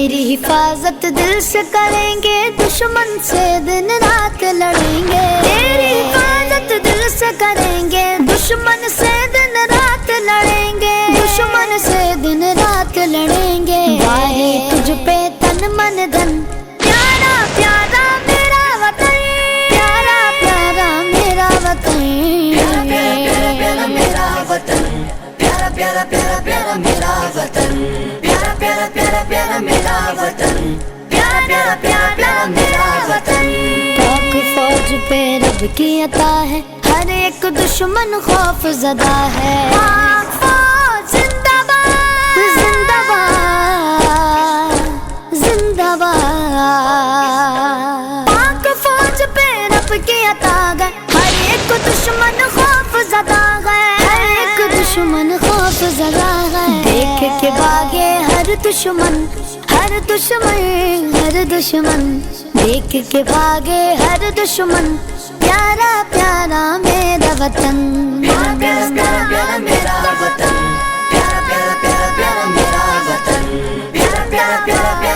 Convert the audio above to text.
تیری حفاظت دل سے کریں گے، دشمن سے دن رات لڑیں گے. تیری حفاظت دل سے کریں گے، دشمن سے دن رات لڑیں گے. دشمن سے دن رات لڑیں گے. بھائی تجھ پہ تن من دھن، پیارا پیارا میرا وطن، پیارا پیارا میرا وطن، پیارا پیارا میرا وطن، پیارا پیارا پیارا پیارا میرا وطن، پیارا پیارا پیارا پیارا میرا وطن، پیارا پیارا پیارا پیارا میرا وطن. پاک فوج پہ رب کی عطا ہے، ہر ایک دشمن خوف زدہ ہے. پاک فوج زندہ باد، زندہ باد، زندہ باد. پاک فوج پہ رب کی عطا ہے، ہر ایک دشمن خوف زدہ ہے. ہر ایک دشمن خوف زدہ ہے. دیکھ کے بھاگے ہر دشمن، ہر دشمن، ہر دشمن. دیکھ کے بھاگے ہر دشمن، پیارا پیارا میرا وطن. پیارا پیارا پیارا پیارا میرا وطن، پیارا پیارا پیارا پیارا میرا وطن، پیارا پیارا پیارا پیارا